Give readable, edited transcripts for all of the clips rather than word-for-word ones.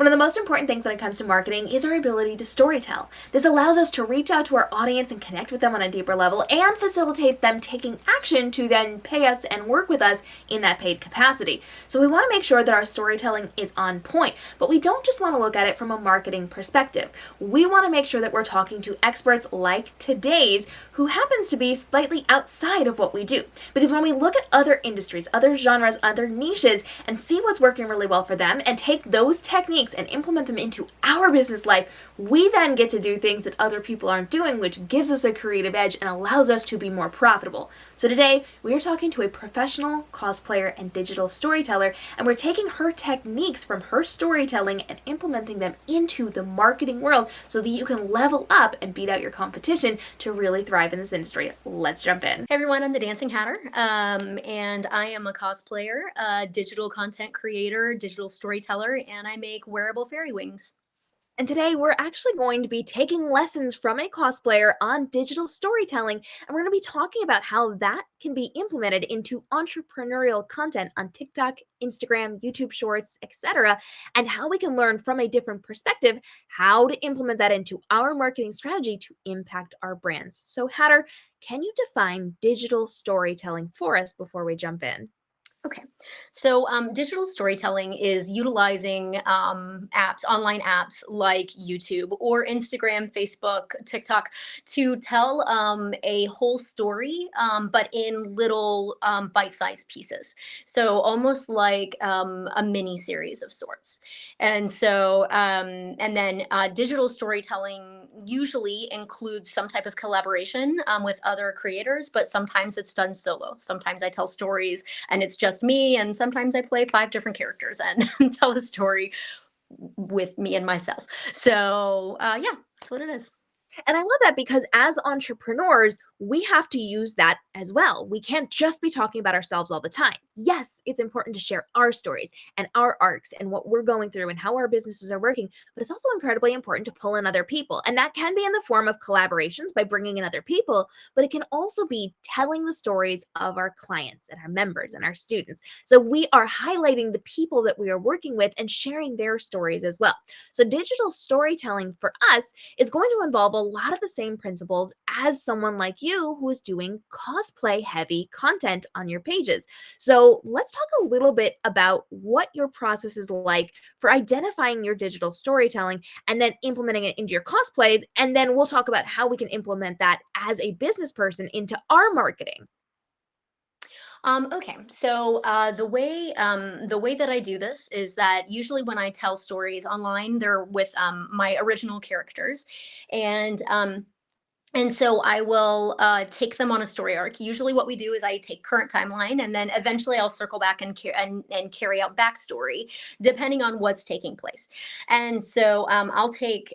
of the most important things when it comes to marketing is our ability to storytell. This allows us to reach out to our audience and connect with them on a deeper level and facilitates them taking action to then pay us and work with us in that paid capacity. So we want to make sure that our storytelling is on point, but we don't just want to look at it from a marketing perspective. We want to make sure that we're talking to experts like today's who happens to be slightly outside of what we do. Because when we look at other industries, other genres, other niches, and see what's working really well for them and take those techniques and implement them into our business life, we then get to do things that other people aren't doing, which gives us a creative edge and allows us to be more profitable. So today, we are talking to a professional cosplayer and digital storyteller, and we're taking her techniques from her storytelling and implementing them into the marketing world so that you can level up and beat out your competition to really thrive in this industry. Let's jump in. Hey everyone, I'm the Dancing Hatter, and I am a cosplayer, a digital content creator, digital storyteller, and I make wearable fairy wings. And today we're actually going to be taking lessons from a cosplayer on digital storytelling, and we're going to be talking about how that can be implemented into entrepreneurial content on TikTok, Instagram, YouTube Shorts, etc., and how we can learn from a different perspective how to implement that into our marketing strategy to impact our brands. So, Hatter, can you define digital storytelling for us before we jump in? Okay, so digital storytelling is utilizing apps, online apps like YouTube or Instagram, Facebook, TikTok to tell a whole story, but in little bite-sized pieces. So almost like a mini series of sorts. And then digital storytelling usually includes some type of collaboration with other creators, but sometimes it's done solo. Sometimes I tell stories and it's just me, and sometimes I play 5 different characters and tell a story with me and myself. So yeah, that's what it is. And I love that because as entrepreneurs, we have to use that as well. We can't just be talking about ourselves all the time. Yes, it's important to share our stories and our arcs and what we're going through and how our businesses are working, but it's also incredibly important to pull in other people. And that can be in the form of collaborations by bringing in other people, but it can also be telling the stories of our clients and our members and our students. So we are highlighting the people that we are working with and sharing their stories as well. So digital storytelling for us is going to involve a lot of the same principles as someone like you who is doing cosplay heavy content on your pages. So let's talk a little bit about what your process is like for identifying your digital storytelling and then implementing it into your cosplays. And then we'll talk about how we can implement that as a business person into our marketing. Okay, so the way that I do this is that usually when I tell stories online, they're with my original characters, and and so I will take them on a story arc. Usually, what we do is I take current timeline, and then eventually I'll circle back and carry out backstory, depending on what's taking place. And so I'll take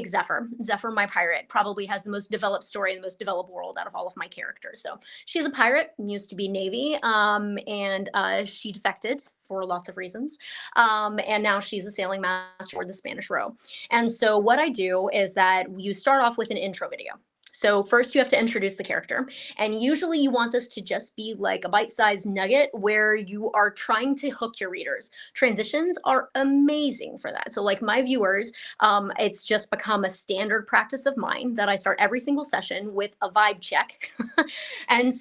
Zephyr. Zephyr, my pirate, probably has the most developed story, the most developed world out of all of my characters. So she's a pirate, used to be Navy, and she defected for lots of reasons. And now she's a sailing master for the Spanish Row. And so what I do is that you start off with an intro video. So first you have to introduce the character, and usually you want this to just be like a bite-sized nugget where you are trying to hook your readers. Transitions are amazing for that. So like my viewers, it's just become a standard practice of mine that I start every single session with a vibe check. And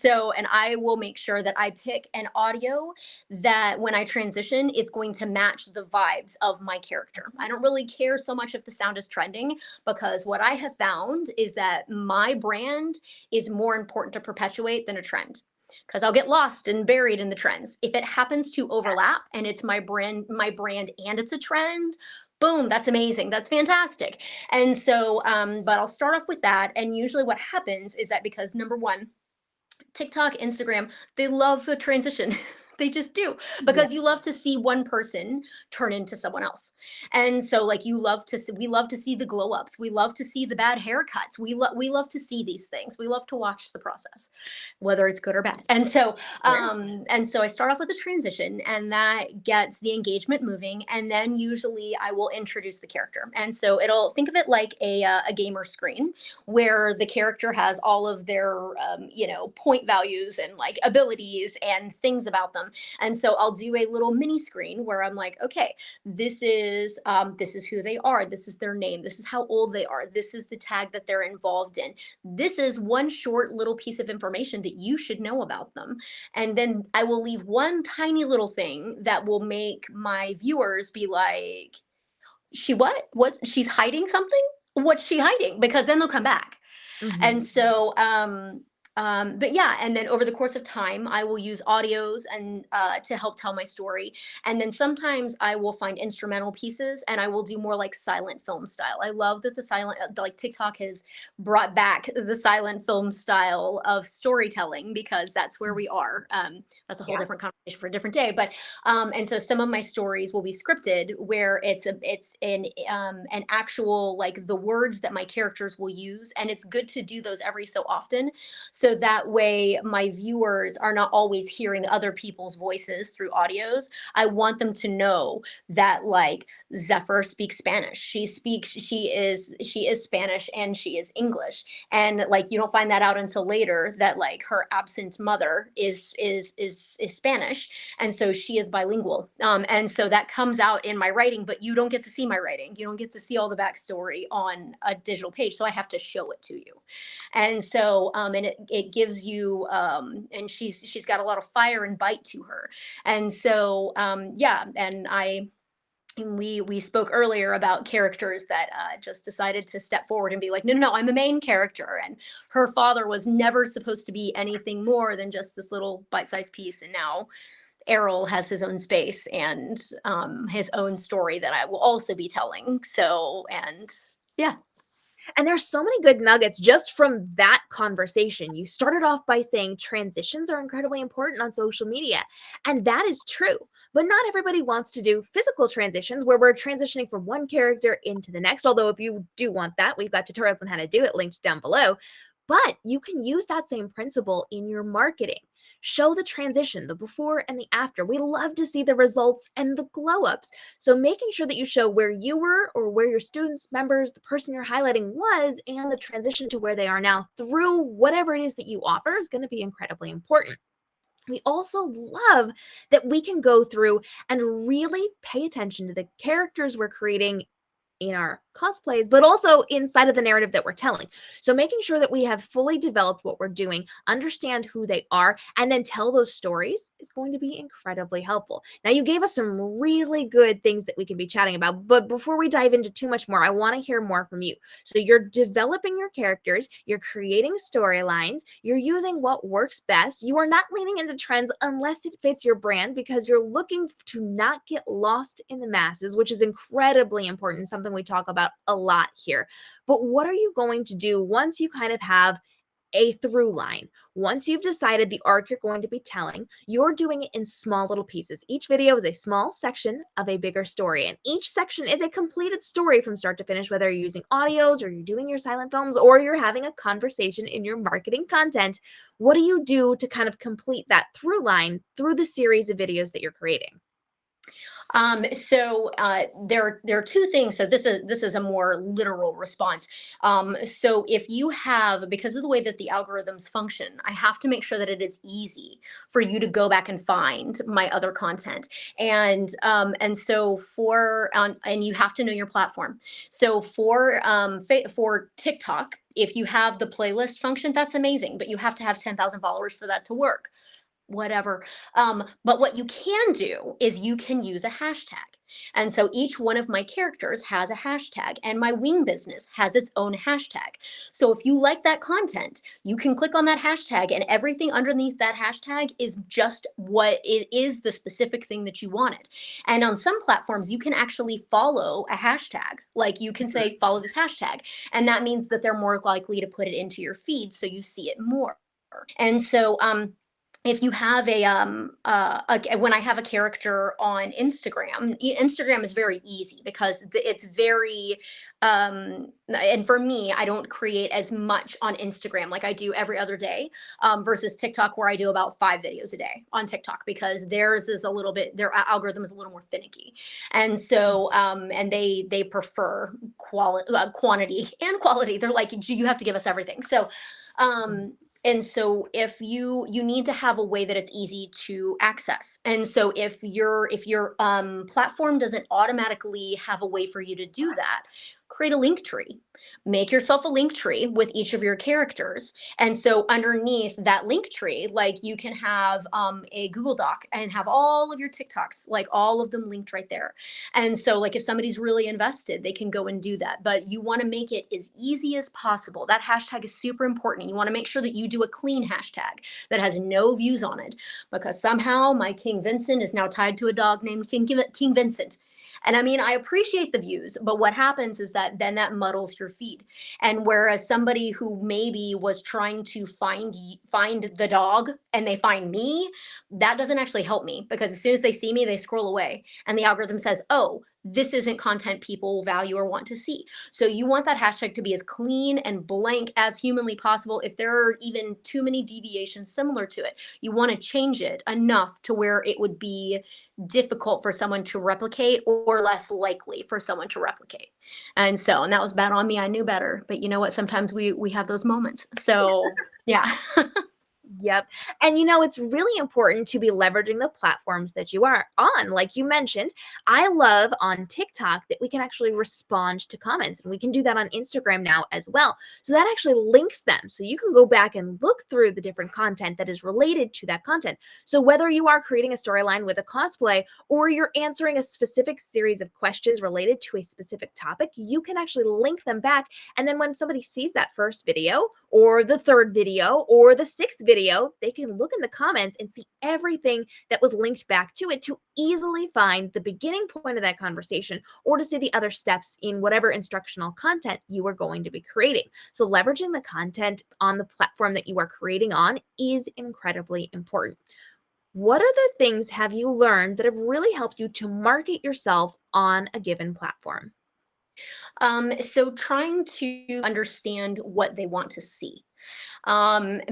I will make sure that I pick an audio that when I transition is going to match the vibes of my character. I don't really care so much if the sound is trending, because what I have found is that my brand is more important to perpetuate than a trend, because I'll get lost and buried in the trends. If it happens to overlap and it's my brand and it's a trend, boom, that's amazing. That's fantastic. And so, but I'll start off with that. And usually what happens is that because number one, TikTok, Instagram, they love a transition. They just do, Yeah. because you love to see one person turn into someone else. And so like we love to see the glow ups. We love to see the bad haircuts. We love to see these things. We love to watch the process, whether it's good or bad. And so I start off with a transition, and that gets the engagement moving, and then usually I will introduce the character. And so it'll think of it like a gamer screen where the character has all of their point values and like abilities and things about them, them. And so I'll do a little mini screen where I'm like, okay, this is who they are, this is their name, this is how old they are, this is the tag that they're involved in, this is one short little piece of information that you should know about them. And then I will leave one tiny little thing that will make my viewers be like, she what she's hiding something, what's she hiding, because then they'll come back. And Mhm. so, but yeah, and then over the course of time, I will use audios and to help tell my story. And then sometimes I will find instrumental pieces, and I will do more like silent film style. I love that the silent, like TikTok has brought back the silent film style of storytelling, because that's where we are. That's a whole Yeah. different conversation for a different day. But and so some of my stories will be scripted, where it's an actual, like, the words that my characters will use, and it's good to do those every so often, so that way my viewers are not always hearing other people's voices through audios. I want them to know that, like, Zephyr speaks Spanish. She is Spanish and she is English. And like, you don't find that out until later, that like her absent mother is Spanish, and so she is bilingual. And so that comes out in my writing, but you don't get to see my writing. You don't get to see all the backstory on a digital page, so I have to show it to you. And so, and it gives you, and she's got a lot of fire and bite to her. And so, yeah, and we spoke earlier about characters that just decided to step forward and be like, no, no, no, I'm a main character, and her father was never supposed to be anything more than just this little bite-sized piece, and now Errol has his own space and his own story that I will also be telling. So, and yeah. And there's so many good nuggets just from that conversation. You started off by saying transitions are incredibly important on social media, and that is true. But not everybody wants to do physical transitions where we're transitioning from one character into the next. Although, if you do want that, we've got tutorials on how to do it linked down below. But you can use that same principle in your marketing. Show the transition, the before and the after. We love to see the results and the glow ups. So making sure that you show where you were or where your students, members, the person you're highlighting was, and the transition to where they are now through whatever it is that you offer is going to be incredibly important. We also love that we can go through and really pay attention to the characters we're creating in our cosplays, but also inside of the narrative that we're telling. So making sure that we have fully developed what we're doing, understand who they are, and then tell those stories is going to be incredibly helpful. Now, you gave us some really good things that we can be chatting about, but before we dive into too much more, I want to hear more from you. So you're developing your characters, you're creating storylines, you're using what works best. You are not leaning into trends unless it fits your brand, because you're looking to not get lost in the masses, which is incredibly important, something we talk about a lot here. But what are you going to do once you kind of have a through line? Once you've decided the arc you're going to be telling, you're doing it in small little pieces. Each video is a small section of a bigger story, and each section is a completed story from start to finish, whether you're using audios or you're doing your silent films or you're having a conversation in your marketing content. What do you do to kind of complete that through line through the series of videos that you're creating? So there are two things. So this is a more literal response. So if you have, because of the way that the algorithms function, I have to make sure that it is easy for you to go back and find my other content. And so and you have to know your platform. So for TikTok, if you have the playlist function, that's amazing, but you have to have 10,000 followers for that to work, whatever. But what you can do is you can use a hashtag. And so each one of my characters has a hashtag, and my wing business has its own hashtag. So if you like that content, you can click on that hashtag, and everything underneath that hashtag is just what it is, the specific thing that you wanted. And on some platforms, you can actually follow a hashtag. Like, you can say, follow this hashtag. And that means that they're more likely to put it into your feed so you see it more. And so, if you have when I have a character on Instagram, Instagram is very easy because it's very, and for me, I don't create as much on Instagram like I do every other day, versus TikTok, where I do about 5 videos a day on TikTok, because theirs is a little bit, their algorithm is a little more finicky. And so, and they prefer quantity and quality. They're like, you have to give us everything. So, and so if you need to have a way that it's easy to access. And so if your platform doesn't automatically have a way for you to do that, create a link tree. Make yourself a link tree with each of your characters. And so underneath that link tree, like you can have a Google Doc and have all of your TikToks, like all of them linked right there. And so, like, if somebody's really invested, they can go and do that. But you want to make it as easy as possible. That hashtag is super important. You want to make sure that you do a clean hashtag that has no views on it, because somehow my King Vincent is now tied to a dog named King Vincent. And I mean, I appreciate the views, but what happens is that then that muddles your feed. And whereas somebody who maybe was trying to find the dog and they find me, that doesn't actually help me, because as soon as they see me, they scroll away and the algorithm says, oh, this isn't content people value or want to see. So you want that hashtag to be as clean and blank as humanly possible. If there are even too many deviations similar to it, you want to change it enough to where it would be difficult for someone to replicate or less likely for someone to replicate. And that was bad on me. I knew better, but you know what? Sometimes we have those moments. So yeah. Yep. And it's really important to be leveraging the platforms that you are on. Like you mentioned, I love on TikTok that we can actually respond to comments, and we can do that on Instagram now as well. So that actually links them. So you can go back and look through the different content that is related to that content. So whether you are creating a storyline with a cosplay or you're answering a specific series of questions related to a specific topic, you can actually link them back. And then when somebody sees that first video or the third video or the sixth video, they can look in the comments and see everything that was linked back to it to easily find the beginning point of that conversation or to see the other steps in whatever instructional content you are going to be creating. So leveraging the content on the platform that you are creating on is incredibly important. What other things have you learned that have really helped you to market yourself on a given platform? So trying to understand what they want to see,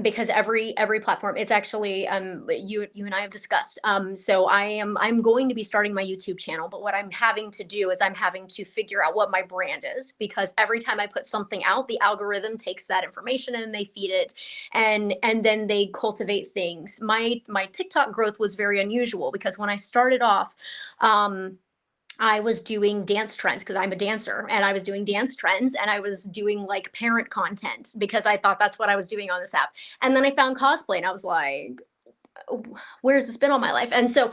because every platform is actually, you and I have discussed. So I'm going to be starting my YouTube channel, but what I'm having to do is I'm having to figure out what my brand is, because every time I put something out, the algorithm takes that information and they feed it, and then they cultivate things. My TikTok growth was very unusual because when I started off, I was doing dance trends because I'm a dancer, and I was doing dance trends and I was doing like parent content because I thought that's what I was doing on this app. And then I found cosplay and I was like, where's this been all my life? And so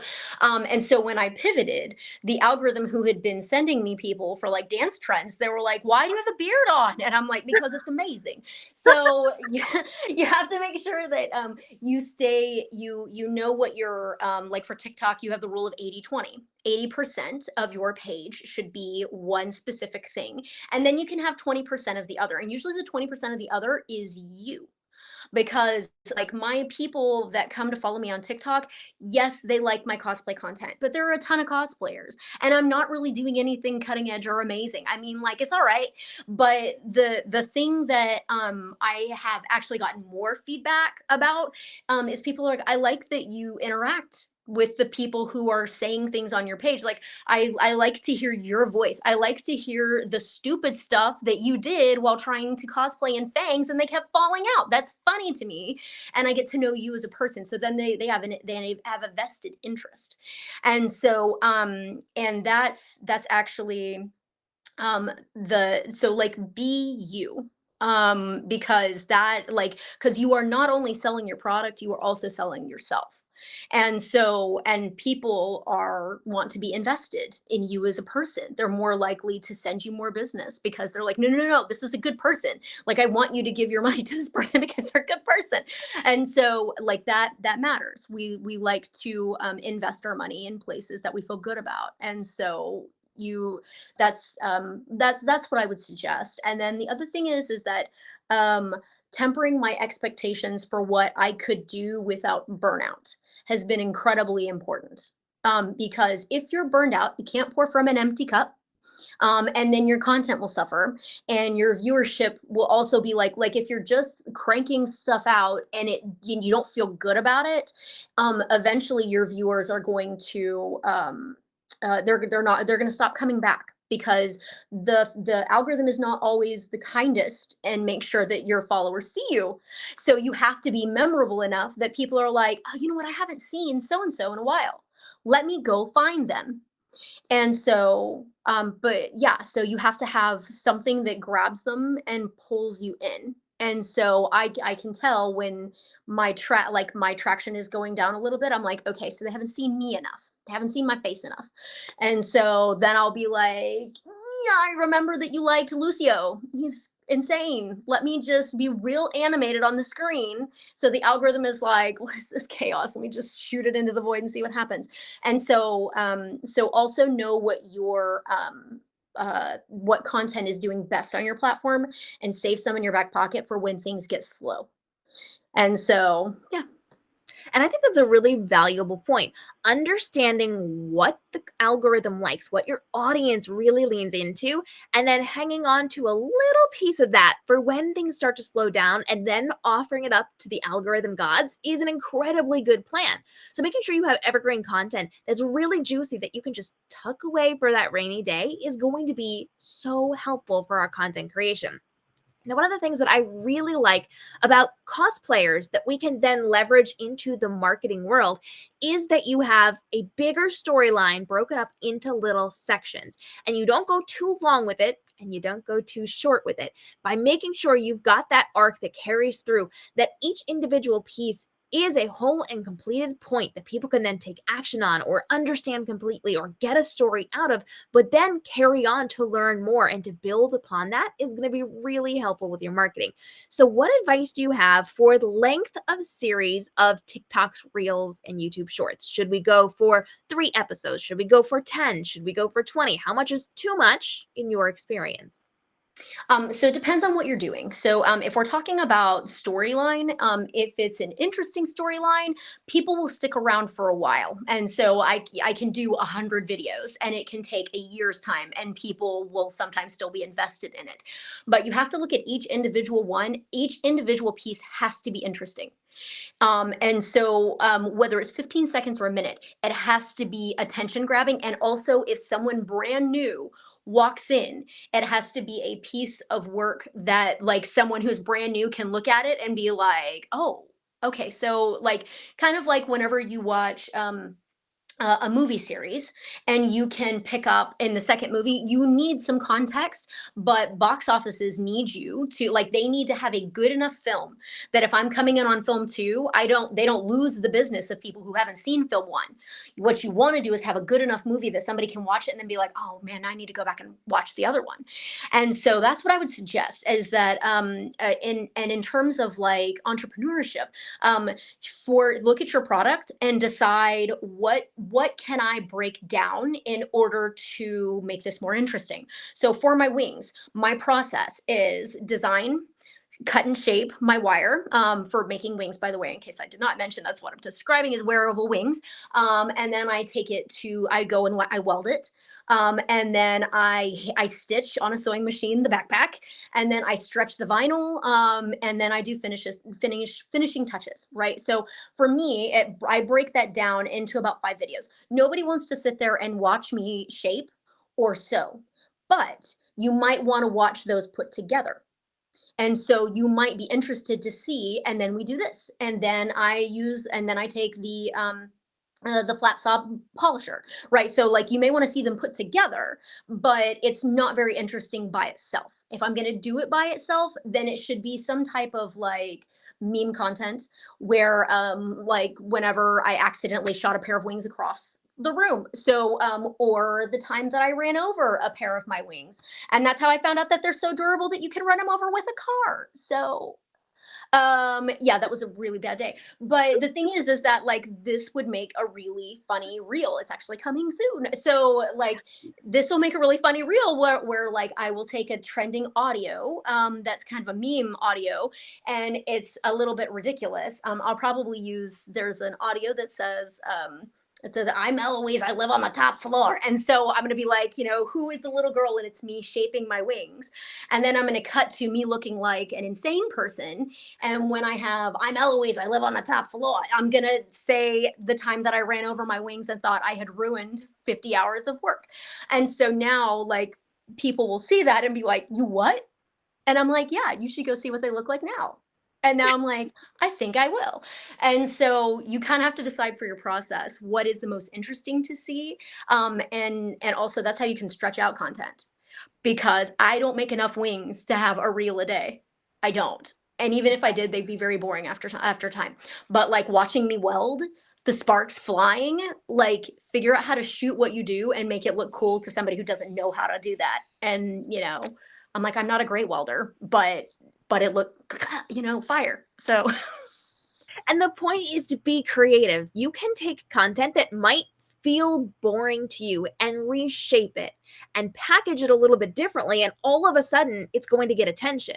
when I pivoted, the algorithm who had been sending me people for like dance trends, they were like, why do you have a beard on? And I'm like, because it's amazing. So you have to make sure that you know what you're, like for TikTok, you have the rule of 80/20. 80% of your page should be one specific thing, and then you can have 20% of the other, and usually the 20% of the other is you. Because like my people that come to follow me on TikTok, yes, they like my cosplay content, but there are a ton of cosplayers and I'm not really doing anything cutting edge or amazing. I mean, like, it's all right, but the thing that I have actually gotten more feedback about is people are like, I like that you interact with the people who are saying things on your page. Like, I like to hear your voice. I like to hear the stupid stuff that you did while trying to cosplay in fangs and they kept falling out. That's funny to me. And I get to know you as a person. So then they have a vested interest. And so and that's actually the so like be you, because that, like, because you are not only selling your product, you are also selling yourself. And people are want to be invested in you as a person. They're more likely to send you more business because they're like, no, no, no, no, this is a good person. Like, I want you to give your money to this person because they're a good person. And so like that matters. We like to invest our money in places that we feel good about. And so you that's what I would suggest. And then the other thing is that um tempering my expectations for what I could do without burnout has been incredibly important. Because if you're burned out, you can't pour from an empty cup. And then your content will suffer, and your viewership will also be like if you're just cranking stuff out and you don't feel good about it, eventually your viewers are going to they're going to stop coming back. because the algorithm is not always the kindest and make sure that your followers see you. So you have to be memorable enough that people are like, oh, you know what, I haven't seen so and so in a while, let me go find them. And so, but yeah, so you have to have something that grabs them and pulls you in. And so I can tell when my traction is going down a little bit. I'm like, okay, so they haven't seen me enough. They haven't seen my face enough. And so then I'll be like, yeah, I remember that you liked Lucio. He's insane. Let me just be real animated on the screen. So the algorithm is like, what is this chaos? Let me just shoot it into the void and see what happens. And so, so also know what content is doing best on your platform, and save some in your back pocket for when things get slow. And so, yeah. And I think that's a really valuable point. Understanding what the algorithm likes, what your audience really leans into, and then hanging on to a little piece of that for when things start to slow down, and then offering it up to the algorithm gods is an incredibly good plan. So, making sure you have evergreen content that's really juicy that you can just tuck away for that rainy day is going to be so helpful for our content creation. Now, one of the things that I really like about cosplayers that we can then leverage into the marketing world is that you have a bigger storyline broken up into little sections, and you don't go too long with it and you don't go too short with it. By making sure you've got that arc that carries through, that each individual piece is a whole and completed point that people can then take action on or understand completely or get a story out of, but then carry on to learn more and to build upon that is going to be really helpful with your marketing. So, what advice do you have for the length of series of TikToks, Reels, and YouTube Shorts? Should we go for 3 episodes? Should we go for 10? Should we go for 20? How much is too much in your experience? So it depends on what you're doing. So if we're talking about storyline, if it's an interesting storyline, people will stick around for a while. And so I can do 100 videos, and it can take a year's time, and people will sometimes still be invested in it. But you have to look at each individual one. Each individual piece has to be interesting. And so, whether it's 15 seconds or a minute, it has to be attention grabbing. And also, if someone brand new walks in, it has to be a piece of work that, like, someone who's brand new can look at it and be like, oh, okay. So, like, kind of like whenever you watch, a movie series, and you can pick up in the second movie, you need some context, but box offices need you to, like, they need to have a good enough film that if I'm coming in on film two, they don't lose the business of people who haven't seen film one. What you want to do is have a good enough movie that somebody can watch it and then be like, oh man, I need to go back and watch the other one. And so that's what I would suggest, is that in terms of like entrepreneurship, um for look at your product and decide what can I break down in order to make this more interesting. So for my wings, my process is design, cut and shape my wire, for making wings, by the way, in case I did not mention, that's what I'm describing is wearable wings. And then I go and I weld it. And then I stitch on a sewing machine the backpack, and then I stretch the vinyl, and then I do finishing touches, right? So for me, I break that down into about 5 videos. Nobody wants to sit there and watch me shape or sew, but you might want to watch those put together. And so you might be interested to see, and then we do this, and then I take the flat saw polisher, right? So like you may want to see them put together, but it's not very interesting by itself. If I'm going to do it by itself, then it should be some type of like meme content where like whenever I accidentally shot a pair of wings across the room, so or the time that I ran over a pair of my wings, and that's how I found out that they're so durable that you can run them over with a car. So yeah, that was a really bad day. But the thing is that like this would make a really funny reel. It's actually coming soon. So like this will make a really funny reel where like I will take a trending audio, that's kind of a meme audio, and it's a little bit ridiculous. I'll probably use, there's an audio that says It says, I'm Eloise, I live on the top floor. And so I'm going to be like, who is the little girl? And it's me shaping my wings. And then I'm going to cut to me looking like an insane person. And when I have, I'm Eloise, I live on the top floor, I'm going to say the time that I ran over my wings and thought I had ruined 50 hours of work. And so now, like, people will see that and be like, you what? And I'm like, yeah, you should go see what they look like now. And now I'm like, I think I will. And so you kind of have to decide for your process what is the most interesting to see. And also that's how you can stretch out content, because I don't make enough wings to have a reel a day. I don't. And even if I did, they'd be very boring after time. But like watching me weld, the sparks flying, like figure out how to shoot what you do and make it look cool to somebody who doesn't know how to do that. And I'm like, I'm not a great welder, but it looked, fire. So And the point is to be creative. You can take content that might feel boring to you and reshape it and package it a little bit differently, and all of a sudden it's going to get attention.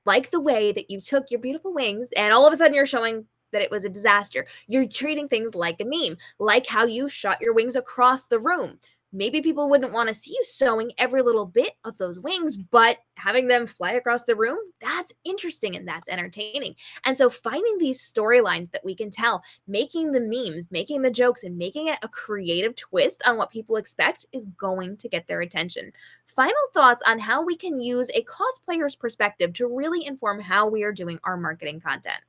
Like the way that you took your beautiful wings and all of a sudden you're showing that it was a disaster. You're treating things like a meme, like how you shot your wings across the room. Maybe people wouldn't want to see you sewing every little bit of those wings, but having them fly across the room, that's interesting and that's entertaining. And so finding these storylines that we can tell, making the memes, making the jokes, and making it a creative twist on what people expect is going to get their attention. Final thoughts on how we can use a cosplayer's perspective to really inform how we are doing our marketing content.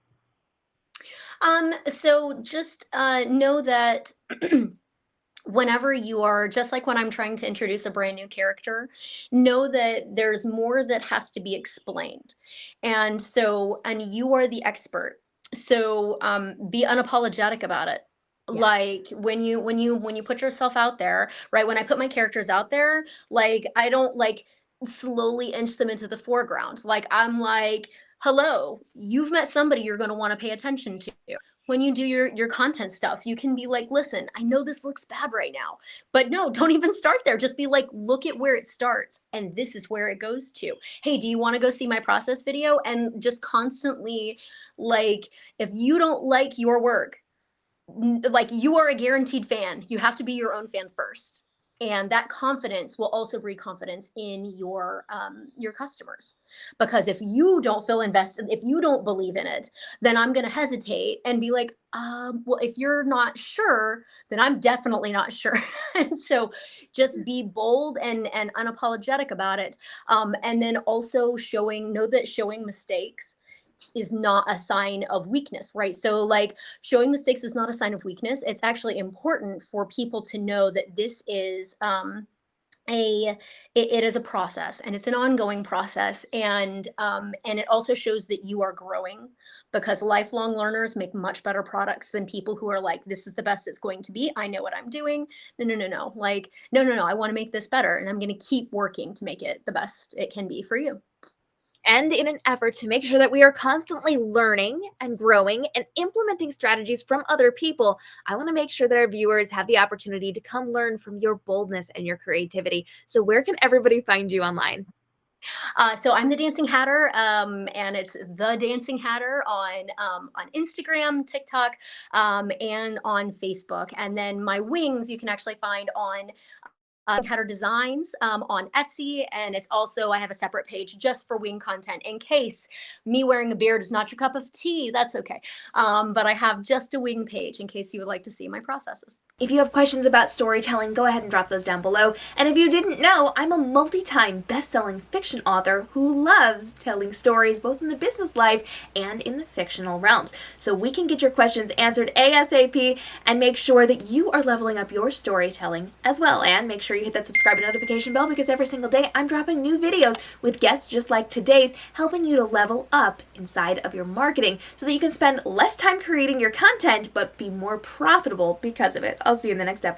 so just know that whenever you are, just like when I'm trying to introduce a brand new character, know that there's more that has to be explained. And you are the expert. So be unapologetic about it. Yes. Like when you put yourself out there, right? When I put my characters out there, like I don't like slowly inch them into the foreground. Like I'm like, hello, you've met somebody you're going to want to pay attention to. When you do your content stuff, you can be like, listen, I know this looks bad right now, but no, don't even start there. Just be like, look at where it starts and this is where it goes to. Hey, do you want to go see my process video? And just constantly, like, if you don't like your work, like, you are a guaranteed fan, you have to be your own fan first. And that confidence will also breed confidence in your customers, because if you don't feel invested, if you don't believe in it, then I'm going to hesitate and be like, well, if you're not sure, then I'm definitely not sure. And so just be bold and unapologetic about it. And then also know that showing mistakes is not a sign of weakness, right? So like showing mistakes is not a sign of weakness. It's actually important for people to know that this is it is a process, and it's an ongoing process, and it also shows that you are growing, because lifelong learners make much better products than people who are like, this is the best it's going to be, I know what I'm doing. No, like no, I want to make this better, and I'm going to keep working to make it the best it can be for you. And in an effort to make sure that we are constantly learning and growing and implementing strategies from other people, I want to make sure that our viewers have the opportunity to come learn from your boldness and your creativity. So where can everybody find you online? So I'm the Dancing Hatter, and it's the Dancing Hatter on Instagram, TikTok, and on Facebook. And then my wings you can actually find on Hatter Designs on Etsy, and it's also, I have a separate page just for wing content in case me wearing a beard is not your cup of tea. That's okay, but I have just a wing page in case you would like to see my processes. If you have questions about storytelling, go ahead and drop those down below. And if you didn't know, I'm a multi-time best-selling fiction author who loves telling stories both in the business life and in the fictional realms. So we can get your questions answered ASAP and make sure that you are leveling up your storytelling as well. And make sure you hit that subscribe and notification bell, because every single day I'm dropping new videos with guests just like today's, helping you to level up inside of your marketing so that you can spend less time creating your content but be more profitable because of it. I'll see you in the next episode.